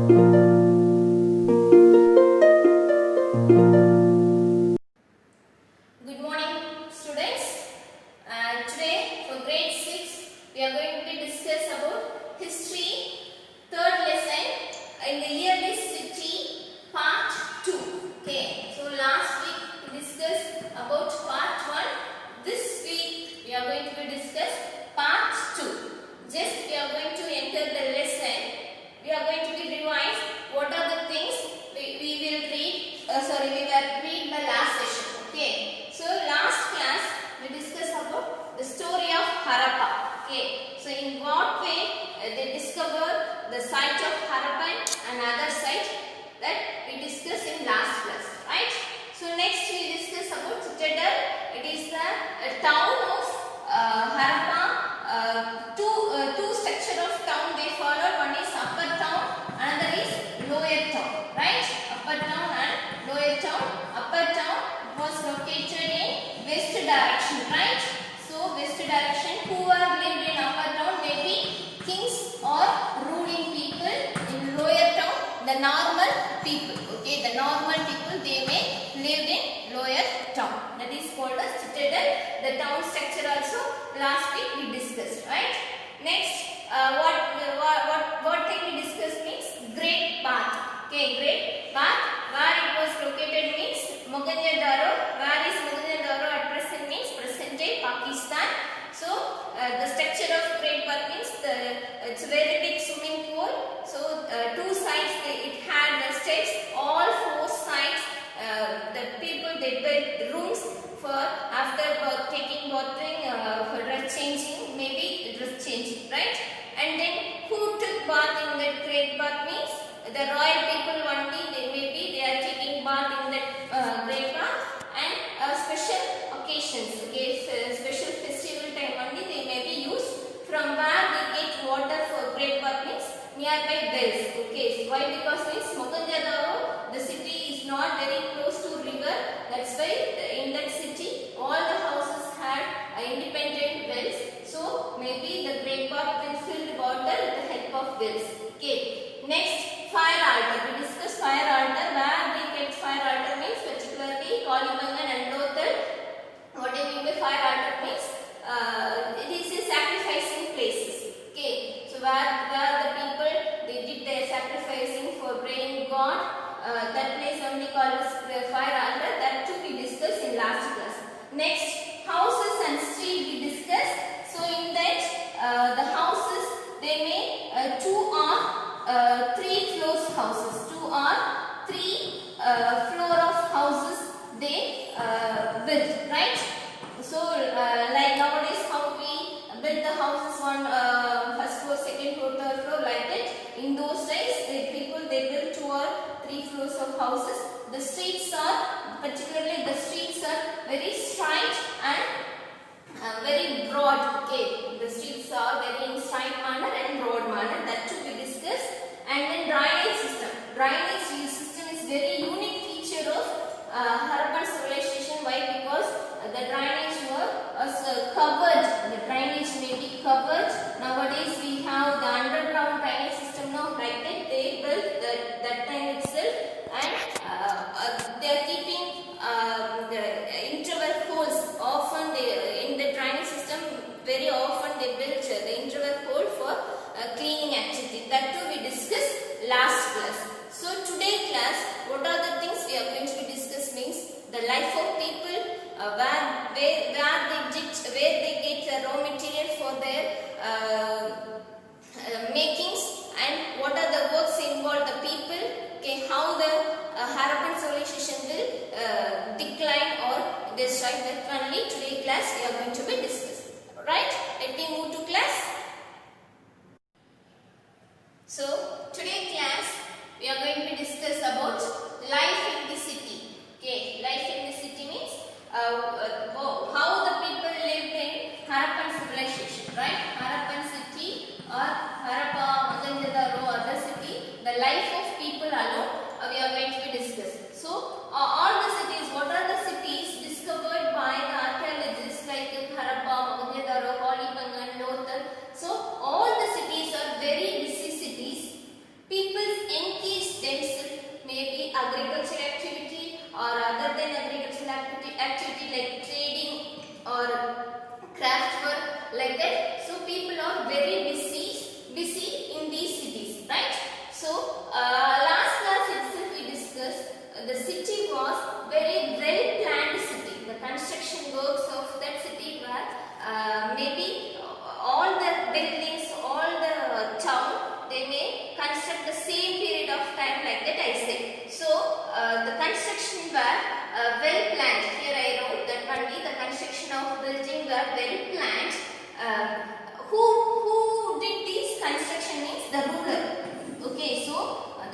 Good morning, students. Today for grade 6, we are going to discuss about history, third lesson in the yearly city, part 2. Okay. So last week we discussed about part 1. This week we are going to discuss part 2. Just we are going to enter the lesson. We are going to be revise what are the things we will read. We will read the last session. Okay. So last class we discussed about the story of Harappa. Okay. So in what way they discovered the site of Harappa and other site that we discussed in last class, right? So next we discuss about Citadel. It is the town of Harappa. Two structure of town they followed. One is upper town, another is lower town, right? Upper town and lower town. Upper town was located in west direction, right? So west direction, who are lived in upper town may be kings or ruling people. In lower town, the normal people. Okay, the normal people they may live in lower town. That is called as citadel. The town structure also last week we discussed, right? Next, what thing we discussed means Great Bath. Okay, Great Bath. Where it was located means Mohenjo-daro. Where is Mohenjo-daro at present means present day Pakistan. So the structure of Great Bath means it's a very big swimming pool. So two sides it had the steps. All four sides the people they built rooms for after taking bathing for dress changing, maybe dress changing, right? And then who took bath in that Great Bath means the royal people only. They are taking bath in that Great Bath and special occasions. Okay, special festival time only they may be used. From where they get water for Great Bath means nearby wells. Okay, so why? Because means Mohenjo-daro, the city is not very close to river. That's why in that city all the houses had independent wells. So maybe the Great Bath will fill water with the help of wells. Okay. Next, fire altar. We discussed fire altar. Where we get fire altar means particularly Kalibangan and Lothal. What do you mean by fire altar means? It is a sacrificing places. Okay. So where the people they did their sacrificing for praying God. That place only called as fire altar. That too we discussed in last class. Next, houses and street we discussed. So in that the houses they may two or three floors houses. Two or three floor of houses they built, right? So like nowadays how we build the houses one first floor, second floor, third floor like that. In those days the people they built two or three floors of houses. The streets are particularly the streets are very straight and very broad. Okay, the streets are very in straight manner and broad manner. That too we discussed. And then drainage system. Drainage system is very unique feature of Harappan civilization. Why? Because the drainage was covered. The drainage may be covered. Nowadays we have the underground drainage system now. Like that they built that time itself, and they are keeping the interval holes. Often they in the drainage system very often they built the interval hole for cleaning activity. That too we discussed last class. So today class, what are the things we are going to be discuss means the life of people, where they get raw material for their makings, and what are the works involved the people. Okay, how the Harappan civilization will decline or destroy. That only today class we are going to be discussing. Right? Let me move to class. So today class we are going to discuss about life in the city. Okay, life in the city means how the people lived in Harappan civilization, right? Harappan city or Harappa, Mohenjo-daro, other city, the life of people alone we are going to be discussing. So all the cities, what are the cities discovered by the archaeologists like Harappa, Mohenjo-daro, Kalibangan, Lothal. So all the cities are very busy cities. People's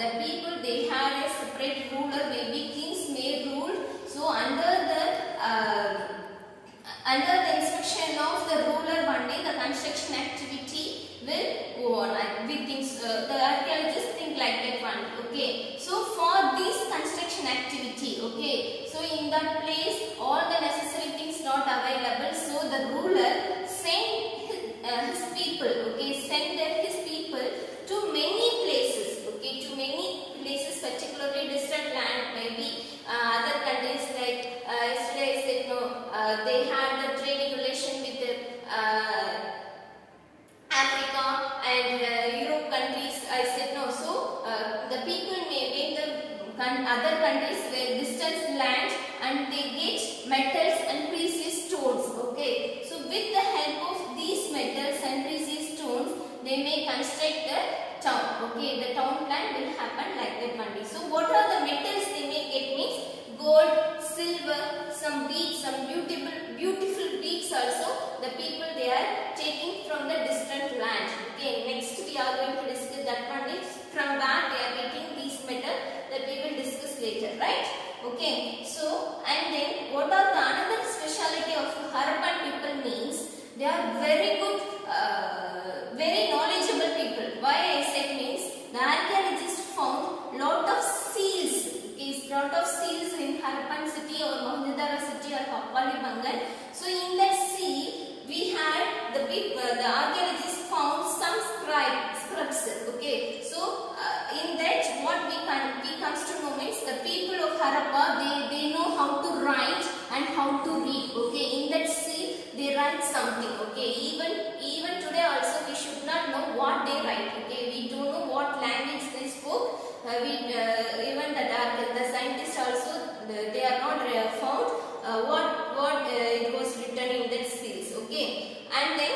the people they had a separate ruler, maybe kings may rule. So under the instruction of the ruler only, the construction activity will go on. We think the archaeologists think like that one. Okay. So for this construction activity, okay. So in that place, all the necessary things not available. So the ruler sent his people. Okay, sent his people to many places. Okay, to many places, particularly distant land, maybe other countries like yesterday I said no. They had the trading relation with Africa and Europe countries. I said no. So the people may the other countries where distant land and they get metals and precious stones. Okay. So with the help of these metals and precious stones, they may construct the town. Okay. The town plan will happen like that only. So what are the metals they may get means gold, silver, some beads, some beautiful beads also. The people they are taking from the distant land. Okay, next we are going to discuss that one is from where they are getting these metal that we will discuss later, right? Okay, so and then what are the another speciality of Harappan people means they are very good, very knowledgeable people. Why I said means the archaeologists found lot of seals. Is lot of seals in Harappan city or Mohenjo-daro city or Happalimangal. So in that seal we had the archaeologists found some scripts. Okay, so in that what we comes to know means the people of Harappa they know how to write and how to read. Okay, in that seal they write something. Okay, even today also we should not know what they write. Okay, we don't know what language they spoke. Even the scientists also they are not found what it was written in that seals. Okay, and then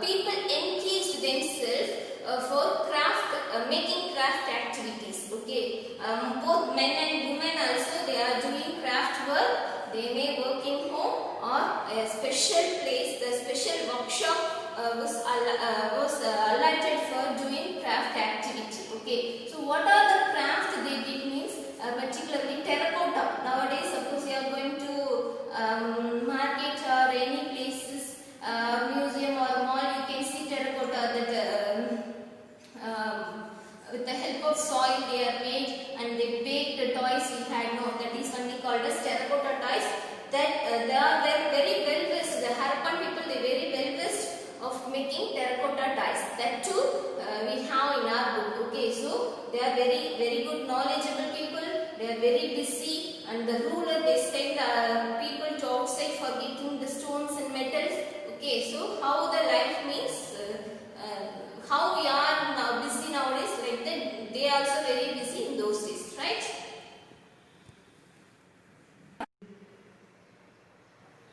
people engaged themselves for making craft activities. Okay, both men and women also they are doing craft work. They may work in home or a special place. The special workshop was allotted for doing craft activity. Okay, so what are the crafts they did means particularly terracotta. Nowadays, suppose you are going to market or any places, museum or mall, you can see terracotta that with the help of soil they are made and they bake the toys. We had no, that is only called as terracotta toys. That they are very well versed. The Harappan people they very well versed of making terracotta toys. That too we have in our book. Okay, so they are very good knowledgeable people. They are very busy, and the ruler they send people to outside for getting the stones and metals. Okay, so how the life means how we are now busy nowadays, like that they are also very busy in those days, right?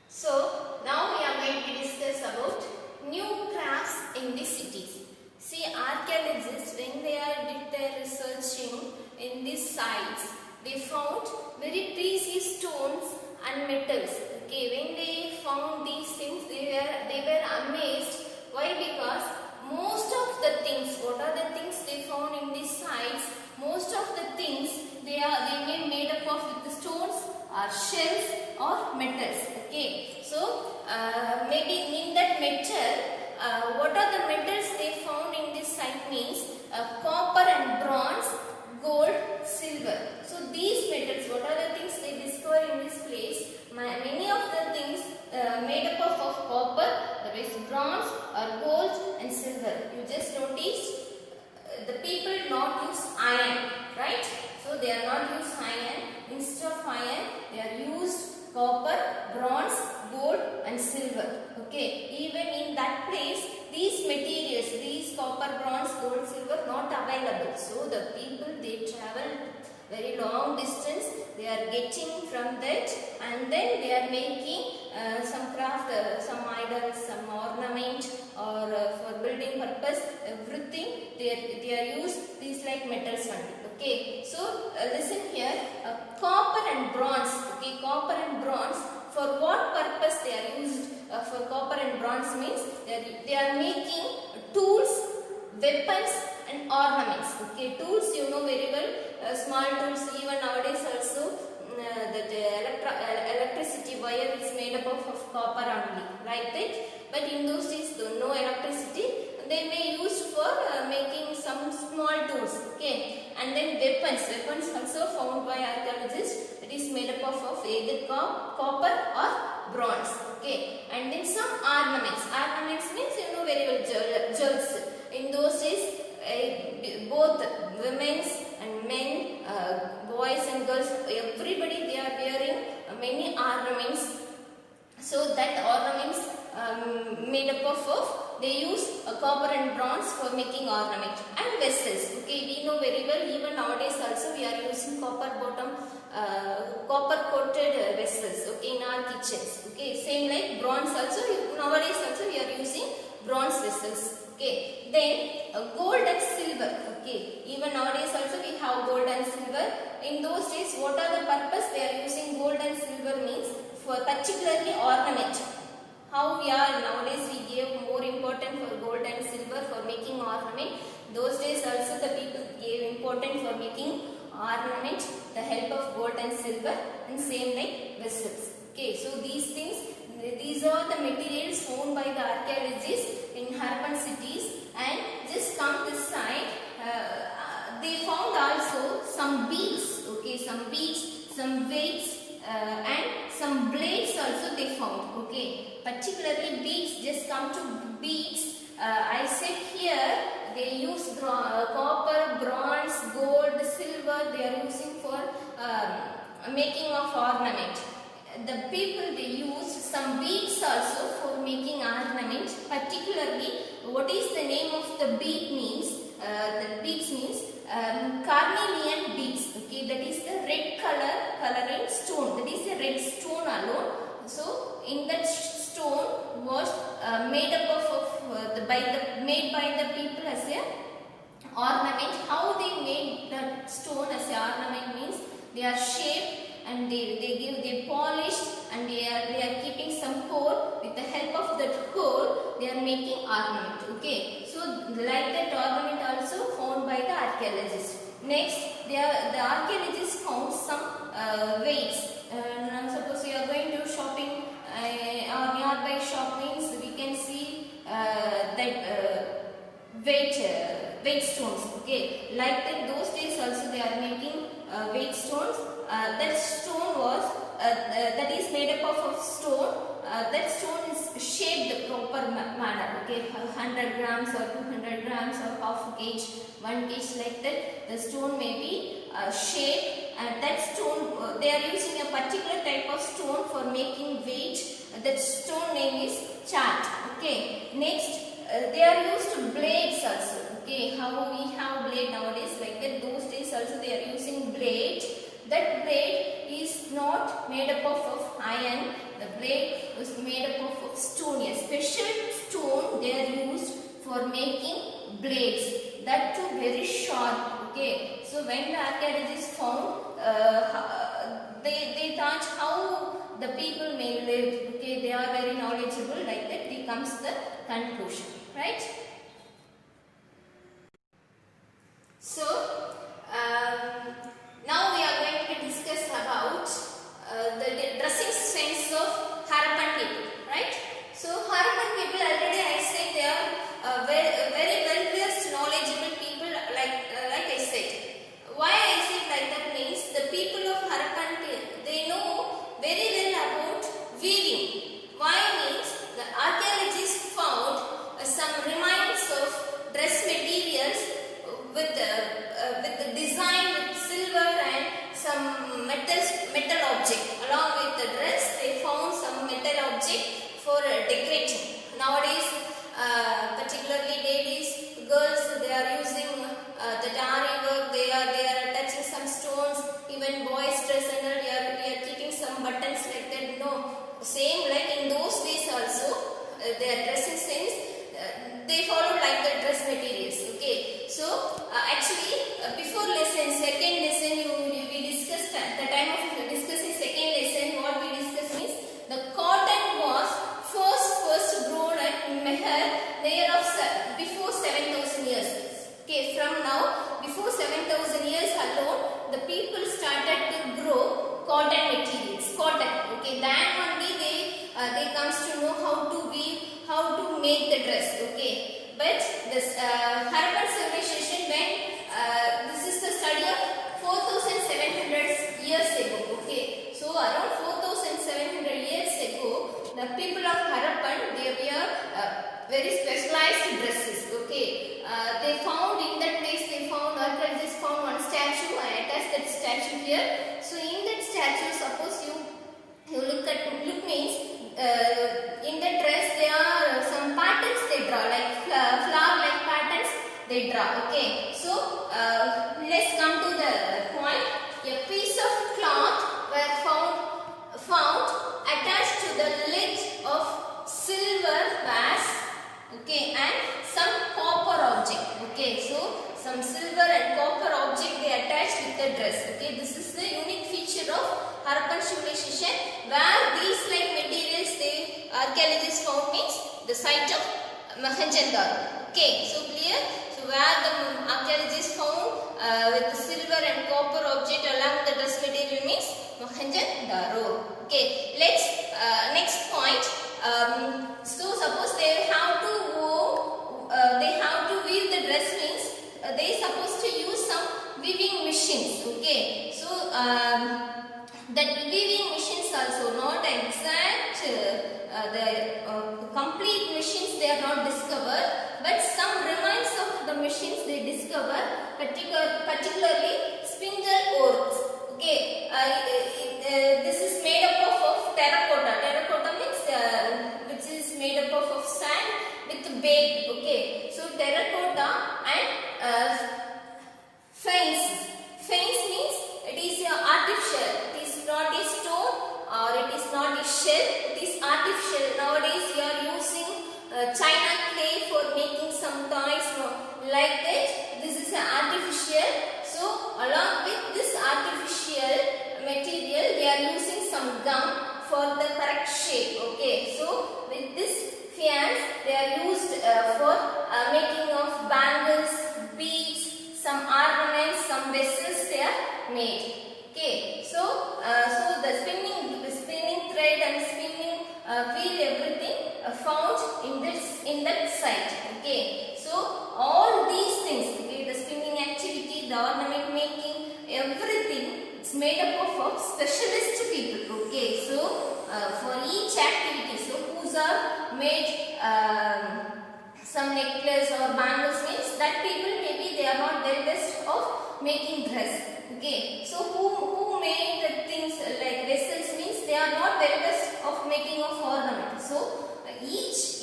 So now we are going to discuss about new crafts in the cities. See, archaeologists when they did their researching in these sites, they found very precious stones and metals. Okay, when they found these things, they were amazed. Why? Because most of the things, what are the things they found in these sites? Most of the things they may made up of with the stones or shells or metals. Okay, so maybe in that metal, what are the metals they found in this site means copper and bronze, gold, silver. So these metals, what are the things they discover in this place? Many of the things made up of copper, that is bronze or gold and silver. You just noticed the people not use iron, right? So they are not use iron. Instead of iron, they are used copper, bronze, gold and silver. Okay, even in that place, these materials, these copper, bronze, gold, silver not available. So the people they travel very long distance, they are getting from that, and then they are making some craft, some idols, some ornament or for building purpose, everything they are used these like metals only. Okay, so listen here, copper and bronze. Okay, copper and bronze, for what purpose they are used? For copper and bronze means they are making tools, weapons and ornaments. Okay, tools, small tools. Even nowadays also that electricity wire is made up of copper only, like that. But in those days, though, no electricity, they may use for making some small tools. Okay, and then weapons also found by archaeologists. It is made up of either copper or bronze. Okay, and then some ornaments. Ornaments means you know very well jewels. In those days, both women's and men, boys and girls, everybody they are wearing many ornaments. So that ornaments made up of they use copper and bronze for making ornament and vessels. Okay, we know very well even nowadays also we are using copper bottom, copper coated vessels. Okay, in our kitchens. Okay, same like bronze also nowadays also we are using bronze vessels. Okay, then gold and silver. Okay, even nowadays also we have gold and silver. In those days, what are the purpose they are using gold and silver means for particularly ornament. How we are nowadays we give more important for gold and silver for making ornament. Those days also the people gave important for making ornament, the help of gold and silver, and same like vessels. Okay, so these things, these are the materials found by the archaeologists in Harappan cities. And just come this side, they found also some beads. Okay, some beads, some weights, and some blades also they found. Okay, particularly beads. Just come to beads. I said here they use copper, bronze, gold, silver. They are using for making of ornament. The people they used some beads also for making ornament. Particularly, what is the name of the bead means? The beads means carnelian beads. Okay, that is the red coloring stone. That is the red stone alone. So in that stone was made up of made by the people as a ornament. How they made that stone as a ornament means they are shaped and they polished, and they are keeping some core. With the help of that core they are making ornament. Okay, so like that ornament also found by the archaeologists. Next, the archaeologists found some weights. Now suppose you are going to shopping or nearby shop means we can see that weight stones. Okay, like that those days also they are making weight stones. That stone was that is made up of stone. That stone is shaped proper manner. Okay, 100 grams or 200 grams or half kg, 1 kg, like that. The stone may be shaped, and that stone they are using a particular type of stone for making weight. That stone name is chat. Okay, next they are used blades also. Okay, how we have blade nowadays, like that those days also they are using blade. That blade is not made up of iron. The blade was made up of stone. A special stone they are used for making blades. That too very sharp. Okay, so when the archaeologists found, they thought how the people may live. Okay, they are very knowledgeable. Like that, they comes the conclusion, right? So now we are going to discuss about the dressing sense of Harappan people, right? So Harappan people, already I said they are very well-versed, knowledgeable people. Like I said, why I said like that means the people of Harappan they know very well about weaving. Why means the archaeologists found some remains of dress materials with here. So in that statue, suppose you look means in the dress there are some patterns they draw, like flower like patterns they draw. Okay, so let's come to the point. A piece of cloth were found attached to the lid of silver vase. Okay, and some copper object. Okay, so some silver and copper object they attached with the dress. Okay, this is the unique feature of Harappan civilization, where these like materials they archaeologists found means the site of Mohenjo-daro. Okay, so clear. So where the archaeologists found with the silver and copper object along with the dress material means Mohenjo-daro. Okay, let's next point. So suppose they have to weave the dress means they supposed to use some weaving machines. Okay, so that weaving machines also not exact the complete machines they are not discovered, but some remains of the machines they discover, particularly spindle oars. Okay, this is made up of terracotta. Terracotta means which is made up of sand with baked. Okay, so terracotta and fence. Fence means it is artificial. It is not a stone or it is not a shell. It is artificial. Nowadays you are using China clay for making some toys like that. This is artificial. So along with this artificial material, they are using some gum for the correct shape. Okay, so with this fans they are used for making of bangles, beads, some ornaments, some vessels they are made. Okay, so the spinning thread and spinning wheel, everything found in that site. Okay, so all these things, okay, the spinning activity, the ornament making, everything it's made up of specialist people. Okay, so for each activity, so who's are made some necklace or bangles means that people maybe they are not very best of making dress. Okay, so who made the things like vessels means they are not very best of making of ornament. So each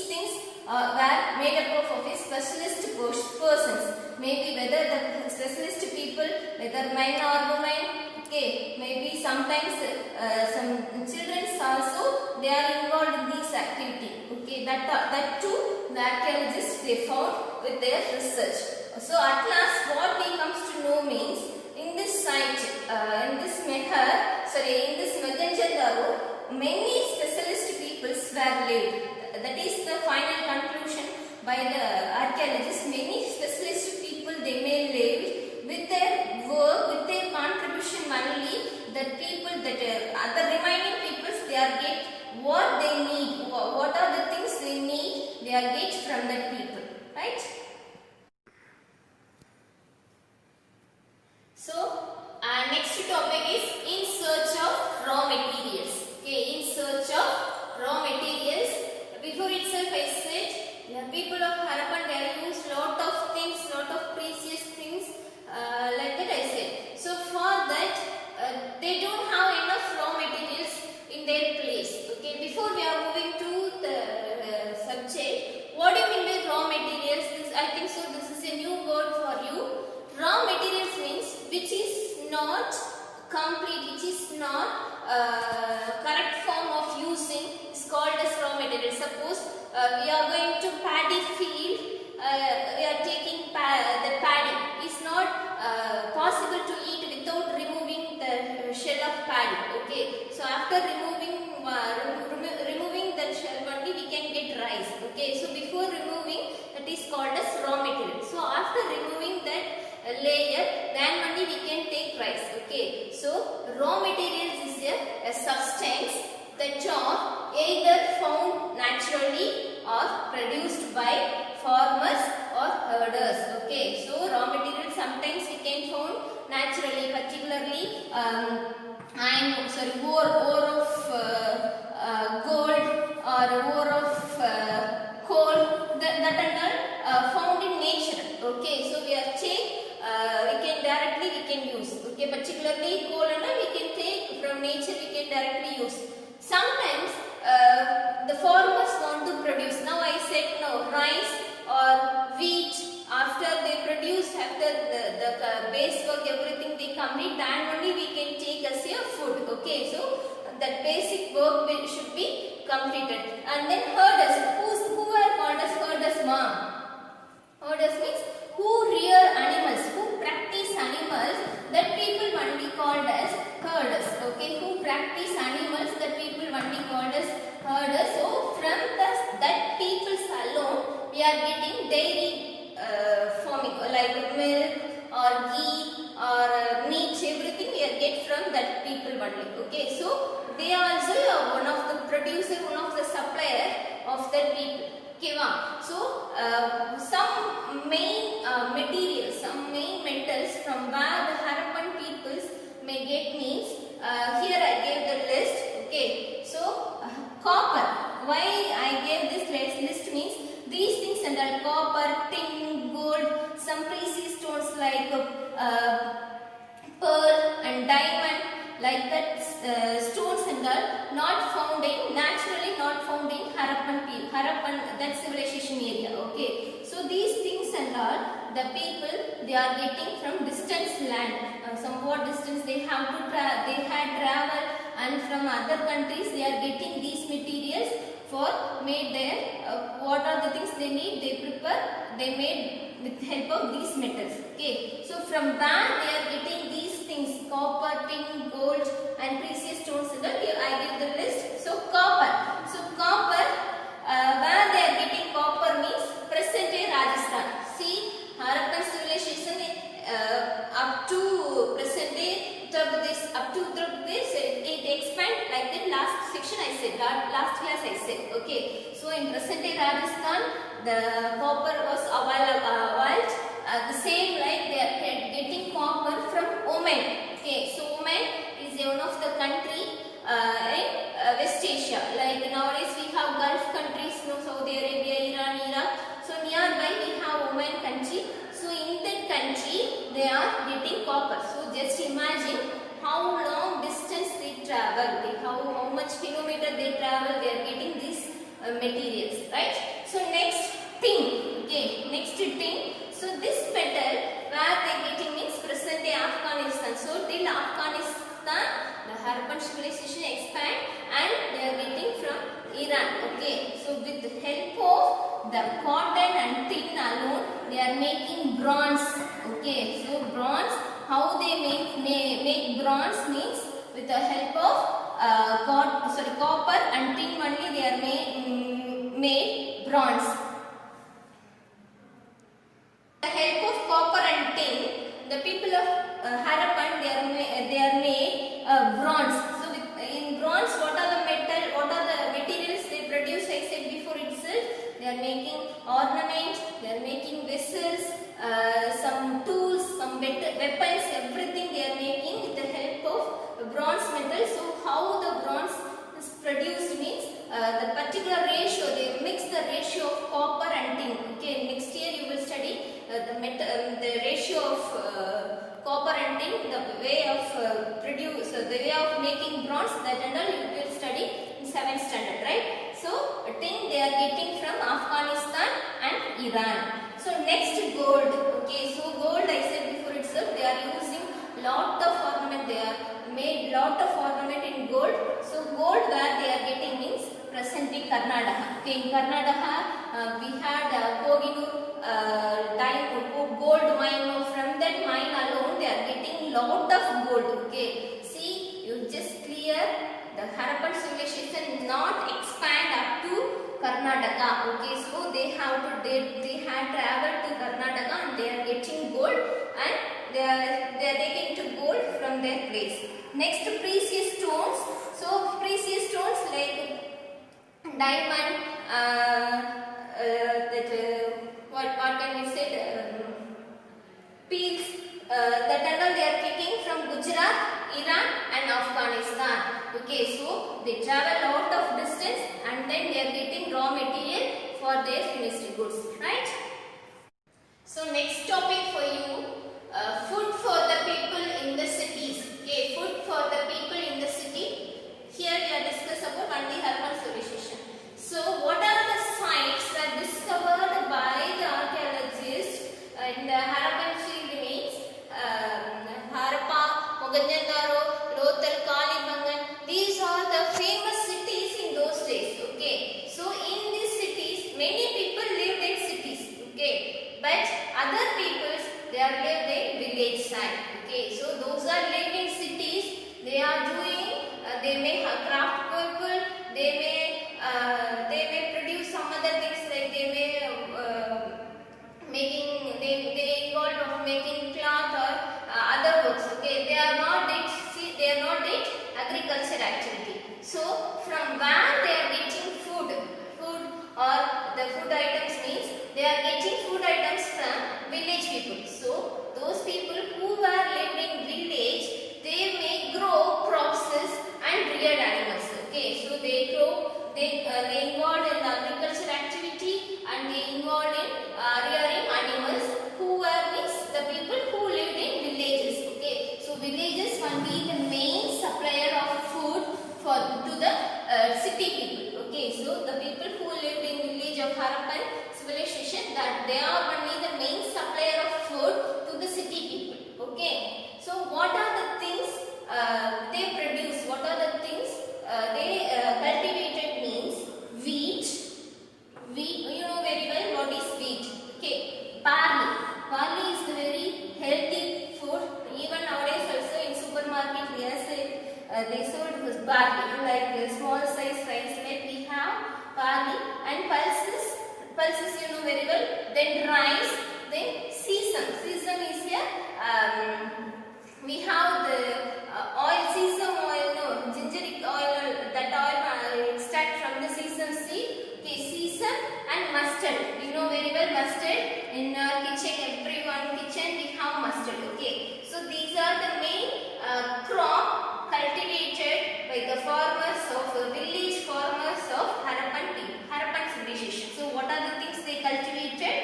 things were made up of a specialist persons. Maybe whether the specialist people, whether men or women. Okay, maybe sometimes some children also they are involved in this activity. Okay, that too the archaeologists they found with their research. So at last what we comes to know means in this site, in this Mohenjo-daro, many specialist peoples were laid. That is the final conclusion by the archaeologists. Many specialist people they may live with their work, with their contribution only. The people that other remaining peoples they are get what they need. What are the things they need? They are get from that people, right? So next topic is in search of raw materials. Okay, in search of raw materials. Before itself I said the people of Harappan they use lot of things, lot of precious things like that I said. So for that they don't have enough raw materials in their place. Okay, before we are moving to the subject, what do you mean by raw materials? I think so this is a new word for you. Raw materials means which is not complete, which is not correct form of using is called as raw material. Suppose we are going to paddy field, we are taking the paddy. It's not possible to eat without removing the shell of paddy. Okay, so after removing that shell only we can get rice. Okay, so before removing that is called as raw material. So after removing that layer, then only we can take rice. Okay, so raw materials is a substance that are either found naturally or produced by farmers or herders. Okay, so raw materials sometimes we can found naturally, particularly ore of gold or ore of coal, that and all found in nature. Okay, so we are we can use. Okay, particularly coal and all we can take from nature, we can directly use. Sometimes the farmers want to produce. Now I said no, rice or wheat, after they produce, after the base work, everything they complete, then only we can take as a food. Okay, so that basic work should be completed. And then herders, who are called as herders, ma'am? Herders means who rear animals, who practice animals, that people only called as herders. Okay, who practice animals, that people only called as herders. So from that peoples alone, we are getting dairy farming, like milk or ghee or meat, everything we are get from that people only. Okay, so they are also one of the producer, one of the supplier of that people. Okay, so some main materials, some main metals from where the Harappan peoples may get means, here I gave the list. Okay, so copper, why I gave this list means these things and all, copper, tin, gold, some precious stones like pearl and diamond, like that stones and all, not found in, naturally not found in Harappan, that civilization area. Okay, so these things and all, the people they are getting from distant land, somewhat distance they have to they had travel, and from other countries they are getting these materials for made their what are the things they need, they prepare, they made with help of these metals. Okay, so from where they are getting these things, copper, tin, gold and precious stones and all, I give the list. So copper, where they are getting copper means present day Rajasthan. See, Harappan civilization up to present day Uttar Pradesh, up to Uttar Pradesh, it expand like that. Last section I said, last class I said. Okay, so in present day Rajasthan, the copper was available. The same like they are getting copper from Oman. Okay, so Oman is one of the country in West Asia. Like nowadays we have Gulf countries, no, Saudi Arabia, Iran, Iraq. So nearby we have Oman country. So in that country they are getting copper. So just imagine how long distance they travel, how much kilometer they travel, they are getting these materials, right? So next tin. Okay, next tin. So this metal where they getting means present day Afghanistan. So till Afghanistan the Harappan civilization expand and they are getting from Iran. Okay, so with the help of the cotton and tin alone they are making bronze. Okay, so bronze, how they make bronze means with the help of copper and tin only they are made bronze. With the help of copper and tin, the people of Harappan they are made bronze. So in bronze, what are the materials they produce? I said before itself, they are making ornaments, they are making vessels, some tools, some weapons, everything they are making with the help of bronze metal. So how the bronze is produced means the particular ratio, they mix the ratio of copper and tin. Okay, next year you will study the ratio of copper and tin, the way of the way of making bronze, that and all you will study in 7th standard, right? So tin they are getting from Afghanistan and Iran. So next gold. Okay, so gold I said before itself, they are using lot of ornament, they are made lot of ornament in gold. So gold where they are getting means present day Karnataka. Okay, in Karnataka we had Kohinur gold mine. From that mine alone they are getting lot of gold. Okay, see, you just clear the Harappan civilization not expand up to Karnataka. Okay, so they had traveled to Karnataka and they are getting gold and they are taking to gold from their place. Next, precious stones. So precious stones like diamond, what can we say, peels, that and all they are taking from Gujarat, Iran and Afghanistan. Okay, so they travel lot of distance and then they are getting raw material for their finished goods, right? So next topic for you, food for the people in the city. they sold was barley, like small size rice, like we have barley and pulses. Pulses you know very well. Then rice. Then sesame. Sesame is a we have the oil, sesame oil, no, gingeric oil, that oil extract from the sesame seed. Okay, sesame and mustard. You know very well mustard. In our kitchen, everyone kitchen we have mustard. Okay, so these are the main crop cultivated by the farmers of village farmers of Harappan people, Harappan civilization. So what are the things they cultivated?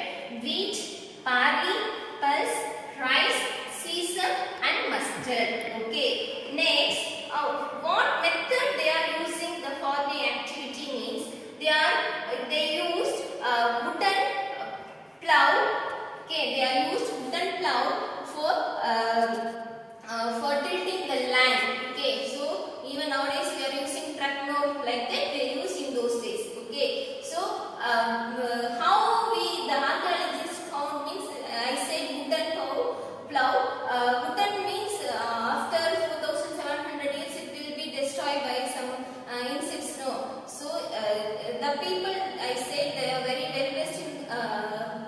Wheat, barley, pulse, rice, sesame and mustard. Okay. Next, what method they are using the farming activity means they used wooden plow. Okay, they are used wooden plow for tilting the land. Okay, so even nowadays we are using tractor like that they used in those days. Okay, so how the archaeologists found means I said wooden plow. Wooden means after 4,700 years it will be destroyed by some insects. No, so the people I said they are very well versed in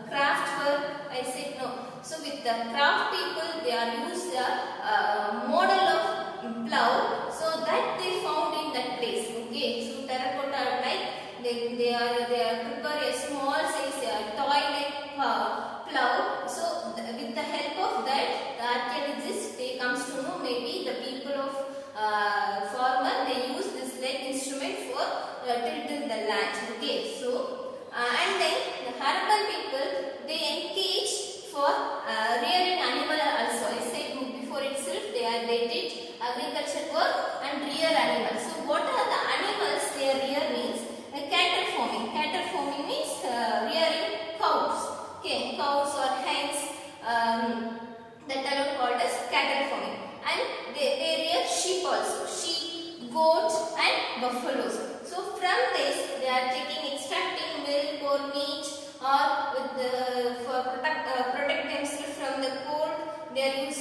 craft work. I said no. So with the craft people they are used a model of plow, so that they found in that place. Okay, so terracotta like they are prepare a small size toy like plow. So with the help of that, the archaeologists they comes to know maybe the people of farmer they use this like instrument for tilting the land. Okay, so and then the Harappan people they engaged for rearing animal also. I said before itself they did agriculture work and rear animals. So what are the animals they rear means cattle farming. Cattle farming means rearing cows. Okay, cows or hens that are called as cattle farming. And they rear sheep also. Sheep, goats and buffaloes. So from this they are extracting milk or meat or with for protect themselves from the cold. They may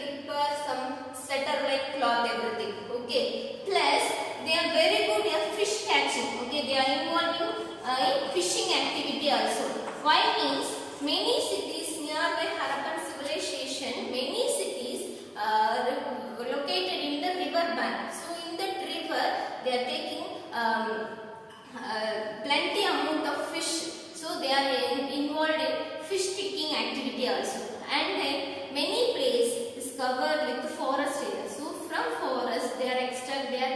prepare some sweater like cloth, everything. Okay. Plus they are very good at fish catching. Okay, they are involved in fishing activity also. Why means many cities nearby Harappan civilization, many cities located in the river bank. So in that river they are taking plenty amount of fish. So they are involved in fish picking activity also. And then many place is covered with forest area. So from forest they are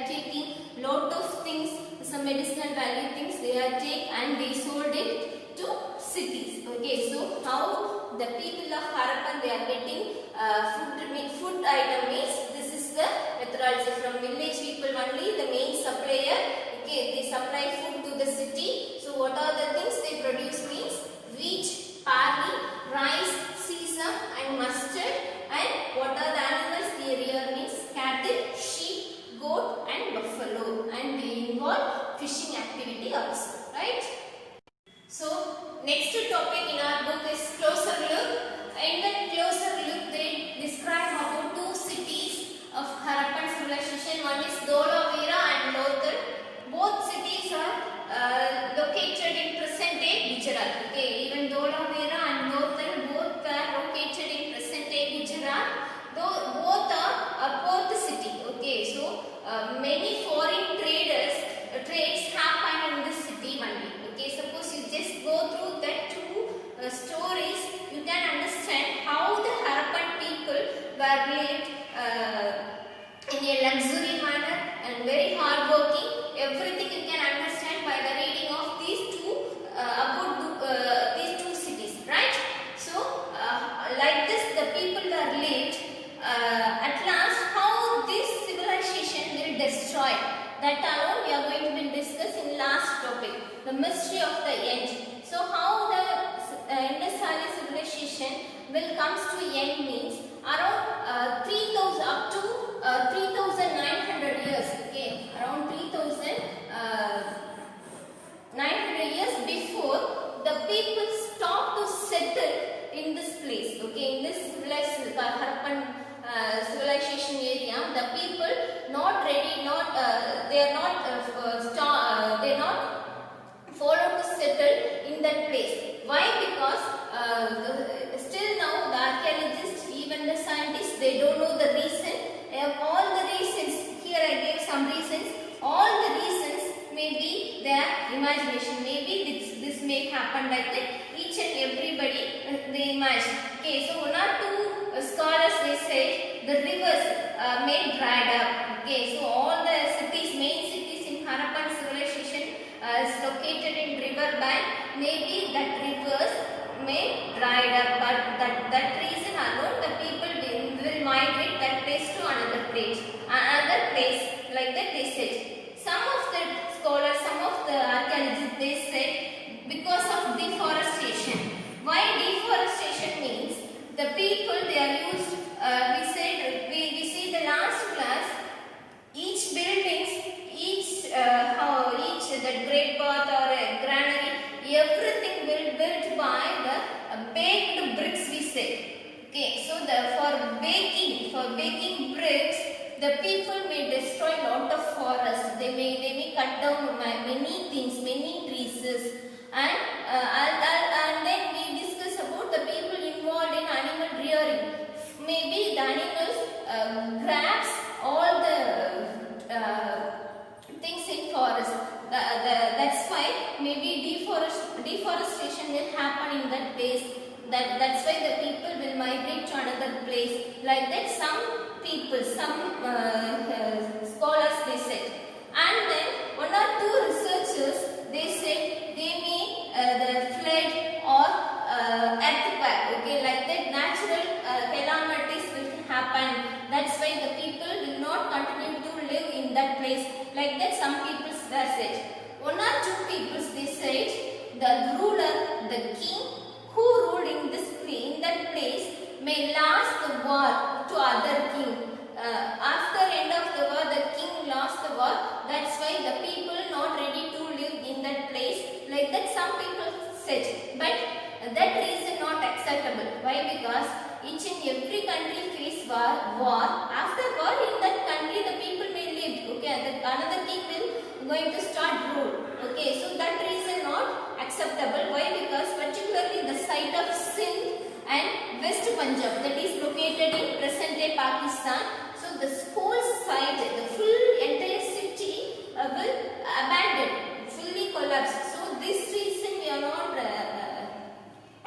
taking lot of things, some medicinal value things they are take and they sold it to cities. Okay, so how the people of Harappan they are getting food item means this is the methodology from village people only, the main supplier. Okay, they supply food to the city. So what are the things they produce means wheat, barley, rice, sesame and mustard. And what are the animals they rear means cattle, sheep, goat and buffalo. And they involve fishing activity also. Right? So next topic in our book is closer look. In that closer look they describe about two cities of Harappan civilization. One is Dholavira and Lothal. Both cities are located in present day Gujarat. Okay, even Dholavira and Lothal both are located in present day Gujarat. Though both are port city. Okay, so many foreign trades happen in this city only. Okay, suppose you just go through that two stories, you can understand how the Harappan people were lived in a luxury manner and very hard working. Everything you can understand by the reading of these two about these two cities, right? So like this the people were lived. At last how this civilization will destroy, that alone we are going to discuss in last topic, the mystery of the end. So how the Indus Valley civilization will comes to end means around 3000 up to 3900 years. Okay, around 3900 years before the people stop to settle in this place. Okay, in this civilization, Harappan civilization area, the people not ready said the rivers may dried up. Okay, so all the cities, main cities in Harappan civilization is located in river bank. Maybe that rivers may dried up, but that reason alone the people will migrate that place to another place, like that they said. Some of the scholars, some of the archaeologists, they said because of deforestation. Why deforestation means the people they are used. We see the last class. Each buildings, each the great bath or a granary, everything will built by the baked bricks. We say. Okay, so for baking bricks, the people may destroy lot of forests. They may cut down many things, many trees, and then we discuss about the people involved in animal rearing. Maybe the animals grabs all the things in forest. That's why maybe deforestation will happen in that place. That's why the people will migrate to another place. Like that, some people, some scholars they said. And then one or two researchers they said they may the flood or earthquake. Okay, like that natural calamities will happen. That's why the people will not continue to live in that place. Like that, some people said. One or two people they said the ruler, the king who ruled in that place may lost the war to other king. After end of the war, the king lost the war. That's why the people not ready to live in that place. Like that, some people said. But that reason not acceptable. Why? Because each and every country face war. After war in that country, the people may live. Okay, another king will going to start rule. Okay, so that reason not acceptable. Why? Because particularly the site of Sindh and West Punjab, that is located in present day Pakistan. So the whole site, the full entire city will abandon, fully collapse. So this reason we are not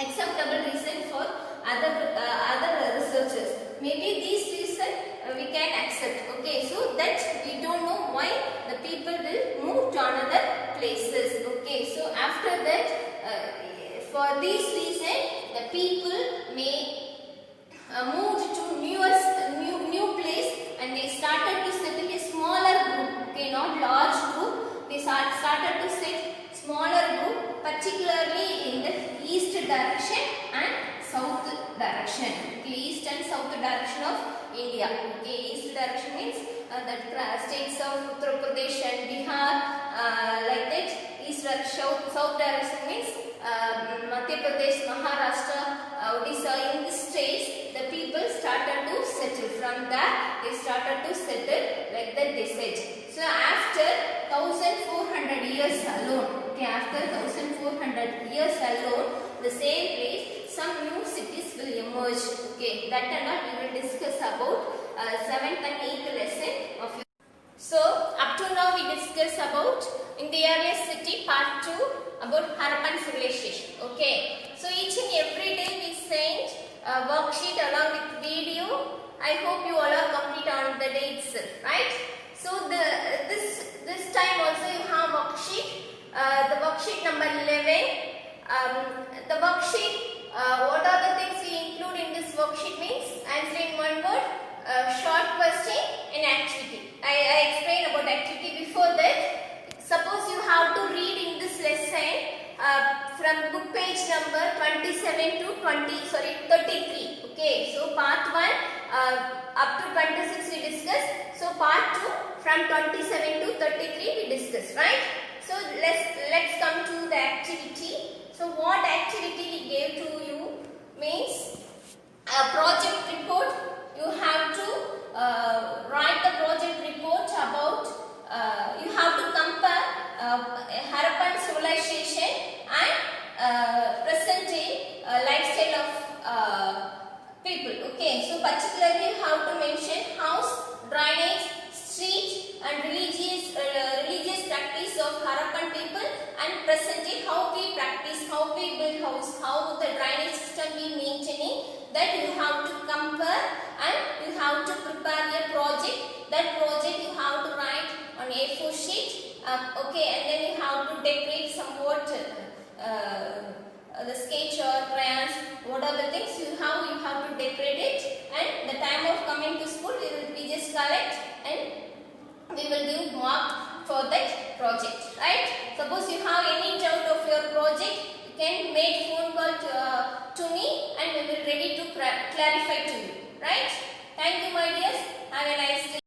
acceptable reason for other researchers. Maybe this reason we can accept. Okay, so that we don't know why the people will move to another places. Okay, so after that, for this reason, the people may move to new place, and they started to settle a smaller group. Okay, not large group. They started to set smaller group, particularly in the east direction and south direction. Okay, east and south direction of India. Okay, east direction means the states of Uttar Pradesh and Bihar, like that. East direction, south direction means Madhya Pradesh, Maharashtra, Odisha. In these states, the people started to settle. From there, they started to settle. Like that, they said. So after 1400 years alone, okay, after 1400 years alone, the same place, some new cities will emerge. Okay, that and all we will discuss about 7th and 8th lesson of. So up to now we discuss about in the earliest city part 2 about Harappan civilization. Okay, so each and every day we send a worksheet along with video. I hope you all are complete on the day itself, right? So this time also you have worksheet, the worksheet number 11. The worksheet, what are the things we include in this worksheet means answer in one word, short question and activity. I explained about activity before that. Suppose you have to read in this lesson from book page number 27 to 33. Okay, so part 1 up to 26 we discussed. So part 2 from 27 to 33 we discussed, right? So let's come to the activity. So what activity we gave to you means a project report. You have to write the project report about, you have to compare Harappan civilization and present day lifestyle of people. Okay, so particularly you have to mention house, drainage, street and religious practice of Harappan people, and present day how we practice, how we build house, how the drainage system we maintaining. That you have to compare and that project you have to write on A4 sheet, okay, and then you have to decorate somewhat the sketch or crayons, what are the things you have to decorate it, and the time of coming to school we just collect and we will give mark for that project, right? Suppose you have any doubt of your project, you can make phone call to me and we will ready to clarify to you, right? Thank you my dears, have a nice